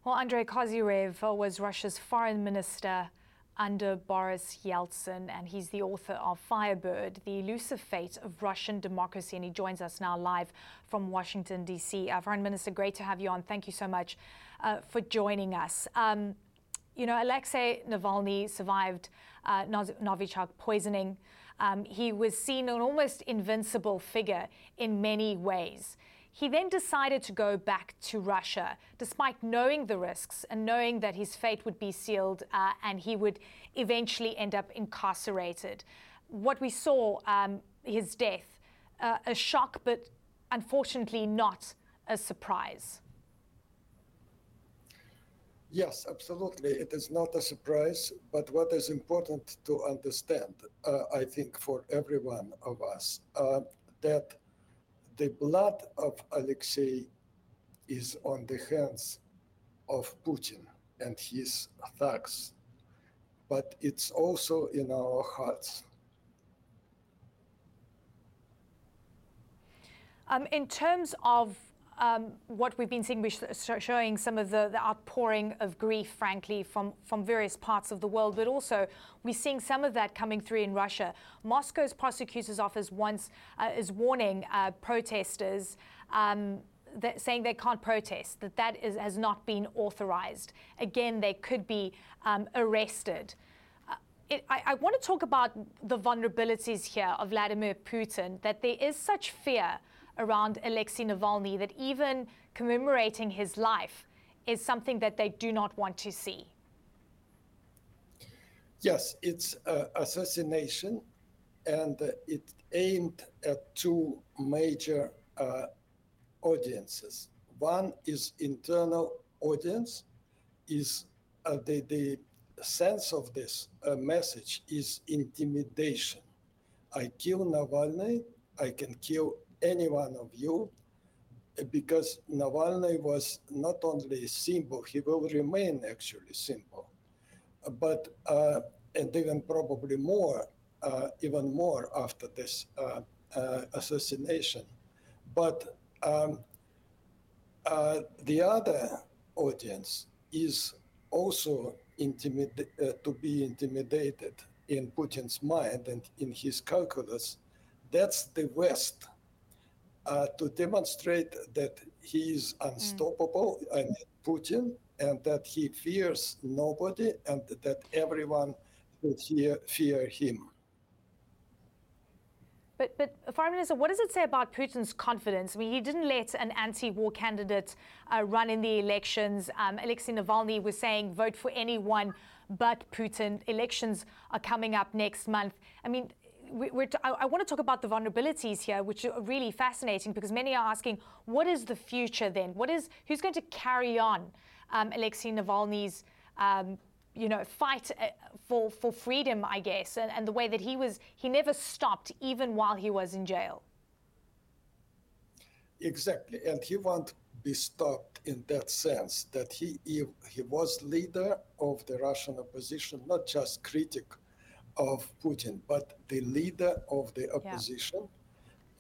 Well, Andrei Kozyrev was Russia's foreign minister under Boris Yeltsin, and he's the author of Firebird, The Elusive Fate of Russian Democracy, and he joins us now live from Washington, D.C. Foreign Minister, great to have you on. Thank you so much for joining us. Alexey Navalny survived Novichok poisoning. He was seen an almost invincible figure in many ways. He then decided to go back to Russia, despite knowing the risks and knowing that his fate would be sealed and he would eventually end up incarcerated. What we saw, his death, a shock, but unfortunately not a surprise. Yes, absolutely. It is not a surprise, but what is important to understand, I think, for every one of us, that the blood of Alexei is on the hands of Putin and his thugs, but it's also in our hearts. In terms of what we've been seeing, we're showing some of the outpouring of grief, frankly, from various parts of the world, but also we're seeing some of that coming through in Russia. Moscow's prosecutor's office is warning protesters, saying they can't protest, that has not been authorized. Again, they could be arrested. I want to talk about the vulnerabilities here of Vladimir Putin, that there is such fear around Alexey Navalny that even commemorating his life is something that they do not want to see. Yes, it's assassination, and it aimed at two major audiences. One is internal audience, is the sense of this message is intimidation. I kill Navalny, I can kill any one of you, because Navalny was not only a symbol, he will remain actually symbol, but and even probably more, even more after this assassination. But the other audience is also to be intimidated in Putin's mind and in his calculus. That's the West. To demonstrate that he is unstoppable, Putin, and that he fears nobody, and that everyone should fear him. But Foreign Minister, what does it say about Putin's confidence? I mean, he didn't let an anti-war candidate run in the elections. Alexey Navalny was saying, vote for anyone but Putin. Elections are coming up next month. I mean, I want to talk about the vulnerabilities here, which are really fascinating, because many are asking, what is the future then? Who's going to carry on Alexei Navalny's fight for freedom, I guess, and the way that he never stopped even while he was in jail? Exactly, and he won't be stopped in that sense, that he was leader of the Russian opposition, not just critic of Putin, but the leader of the opposition.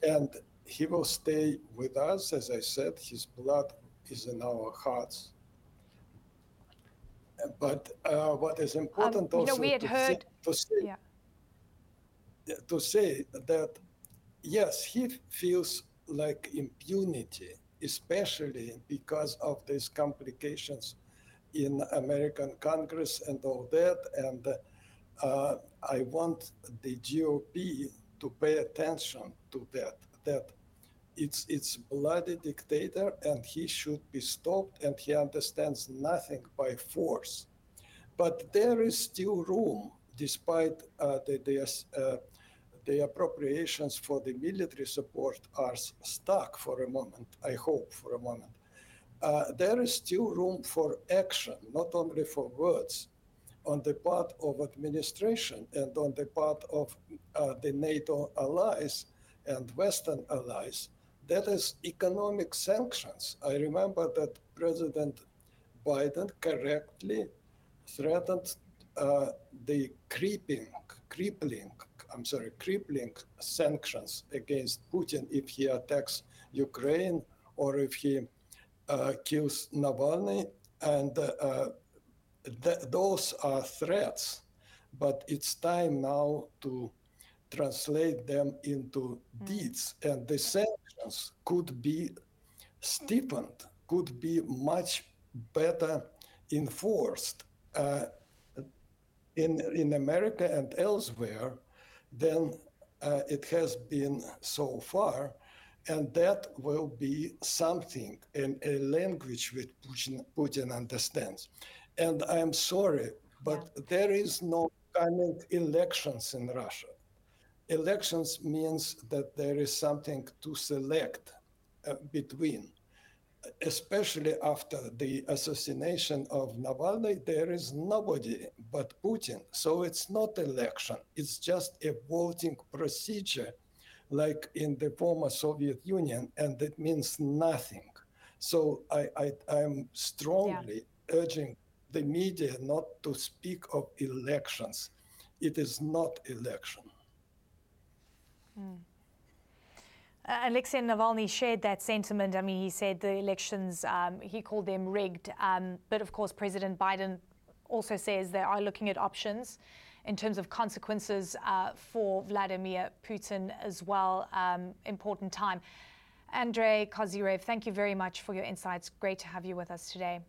Yeah. And he will stay with us. As I said, his blood is in our hearts. But what is important also we had heard to say that, yes, he feels like impunity, especially because of these complications in American Congress and all that. And I want the GOP to pay attention to that it's bloody dictator and he should be stopped, and he understands nothing by force. But there is still room, despite the appropriations for the military support are stuck for a moment, I hope for a moment. There is still room for action, not only for words, on the part of administration and on the part of the NATO allies and Western allies. That is economic sanctions. I remember that President Biden correctly threatened the crippling sanctions against Putin if he attacks Ukraine or if he kills Navalny. And those are threats, but it's time now to translate them into deeds. And the sanctions could be stiffened, could be much better enforced in America and elsewhere than it has been so far. And that will be something in a language which Putin understands. And I'm sorry, but there is no coming elections in Russia. Elections means that there is something to select between. Especially after the assassination of Navalny, there is nobody but Putin. So it's not election. It's just a voting procedure like in the former Soviet Union, and it means nothing. So I'm strongly urging the media not to speak of elections. It is not election. Alexey Navalny shared that sentiment. I mean, he said the elections, he called them rigged. But of course, President Biden also says they are looking at options in terms of consequences for Vladimir Putin as well. Important time. Andrei Kozyrev, thank you very much for your insights. Great to have you with us today.